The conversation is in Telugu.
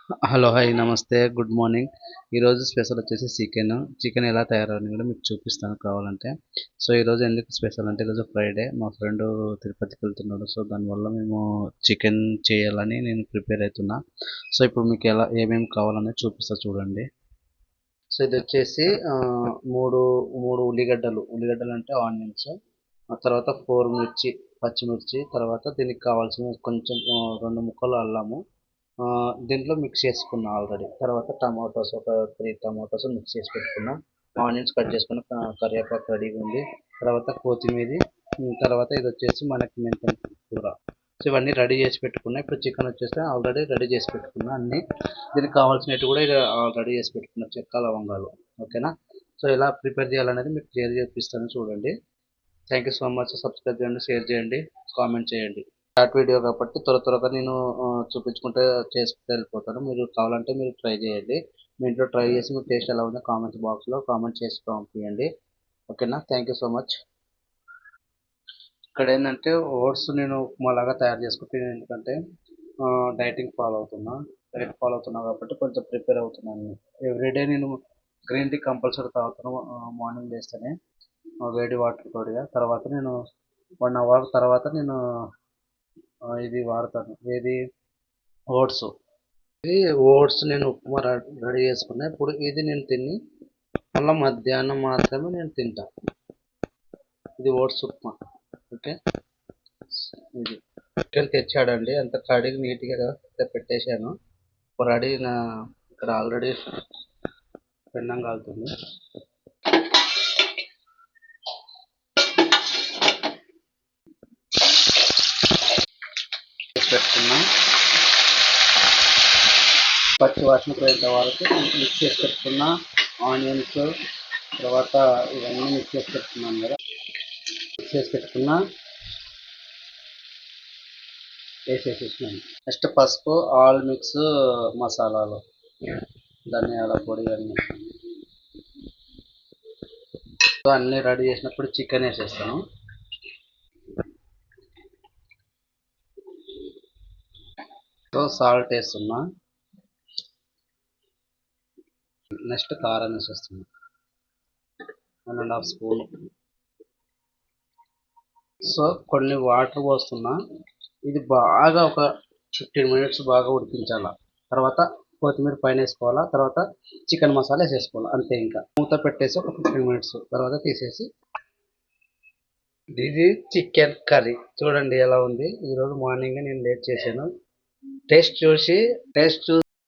హలో! హాయ్ నమస్తే. Good morning. ఈరోజు స్పెషల్ వచ్చేసి చికెను. చికెన్ ఎలా తయారని కూడా మీకు చూపిస్తాను కావాలంటే. సో, ఈరోజు ఎందుకు స్పెషల్ అంటే ఈరోజు ఫ్రైడే. మా ఫ్రెండు తిరుపతికి వెళ్తున్నాడు. సో, దానివల్ల మేము చికెన్ చేయాలని నేను ప్రిపేర్ అవుతున్నా. సో, ఇప్పుడు మీకు ఏమేమి కావాలనేది చూపిస్తా చూడండి. సో, ఇదొచ్చేసి 3, 3 ఉల్లిగడ్డలు అంటే ఆనియన్స్. ఆ తర్వాత 4 పచ్చిమిర్చి. తర్వాత దీనికి కావాల్సిన కొంచెం 2 ముక్కలు అల్లము. దీంట్లో మిక్స్ చేసుకున్నా ఆల్రెడీ. తర్వాత టమాటోస్ ఒక 3 టమాటోస్ మిక్స్ చేసి పెట్టుకున్నా. ఆనియన్స్ కట్ చేసుకున్న కరివేపాకు రెడీగా ఉంది. తర్వాత కొత్తిమీరి, తర్వాత ఇదొచ్చేసి మనకి మెంతం కూర. సో, ఇవన్నీ రెడీ చేసి పెట్టుకున్నా. ఇప్పుడు చికెన్ వచ్చేసి ఆల్రెడీ రెడీ చేసి పెట్టుకున్నా అన్నీ. దీనికి కావాల్సినవి కూడా రెడీ చేసి పెట్టుకున్నా చెక్క, లవంగాలు. ఓకేనా? సో, ఎలా ప్రిపేర్ చేయాలనేది మీకు క్లియర్‌గా చూపిస్తాను చూడండి. Thank you so much. Subscribe చేయండి, షేర్ చేయండి, కామెంట్ చేయండి. షార్ట్ వీడియో కాబట్టి త్వరగా నేను చూపించుకుంటే చేసుకుంటూ వెళ్ళిపోతాను. మీరు కావాలంటే మీరు ట్రై చేయండి. మీ ఇంట్లో ట్రై చేసి మీ టేస్ట్ ఎలా ఉందో కామెంట్స్ బాక్స్లో కామెంట్ చేసి పంపించండి. ఓకేనా? Thank you so much. ఇక్కడ ఏంటంటే ఓట్స్ నేను ఉప్మాలాగా తయారు చేసుకుంటాను. ఎందుకంటే డైటింగ్ ఫాలో అవుతున్నా. డైట్ ఫాలో అవుతున్నా కాబట్టి కొంచెం ప్రిపేర్ అవుతున్నాను. ఎవ్రీడే నేను గ్రీన్ టీ కంపల్సరీ తాగుతాను. మార్నింగ్ లేస్తేనే వేడి వాటర్ తోడుగా. తర్వాత నేను 1 అవర్ తర్వాత నేను ఇది వాడతాను. ఏది? ఓట్స్. ఇది ఓట్స్ నేను ఉప్మా రెడీ చేసుకున్నా. ఇప్పుడు ఇది నేను తిని మళ్ళీ మధ్యాహ్నం మాత్రమే నేను తింటా. ఇది ఓట్స్ ఉప్మా. ఓకే. ఇది చికెన్ తెచ్చాడండి. అంత కడిగి నీట్గా పెట్టేశాను. రెడీ ఇక్కడ ఆల్రెడీ పెన్నం కాలుతుంది. పెట్టుకున్నా. పచ్చి వాసన పోయేంత వరకు మిక్స్ చేసి పెట్టుకున్న ఆనియన్స్, తర్వాత ఇవన్నీ మిక్స్ చేసి పెట్టుకున్నాను కదా. మిక్స్ చేసి పెట్టుకున్న వేసేసేసినాను. నెక్స్ట్ పసుపు, ఆల్ మిక్స్ మసాలాలు, ధనియాల పొడి అన్నీ. సో అన్నీ రెడీ చేసినప్పుడు చికెన్ వేసేస్తాను. సో సాల్ట్ వేస్తున్నా. నెక్స్ట్ కారం వేసేస్తున్నా. 1.5 స్పూన్. సో కొన్ని వాటర్ పోస్తున్నా. ఇది బాగా ఒక 15 మినిట్స్ బాగా ఉడికించాల. తర్వాత కొత్తిమీర పైన వేసుకోవాలా. తర్వాత చికెన్ మసాలా వేసేసుకోవాలి. అంతే. ఇంకా మూత పెట్టేసి ఒక 15 మినిట్స్ తర్వాత తీసేసి. ఇది చికెన్ కర్రీ చూడండి ఎలా ఉంది. ఈరోజు మార్నింగ్ నేను లేట్ చేశాను. టేస్ట్ చూసి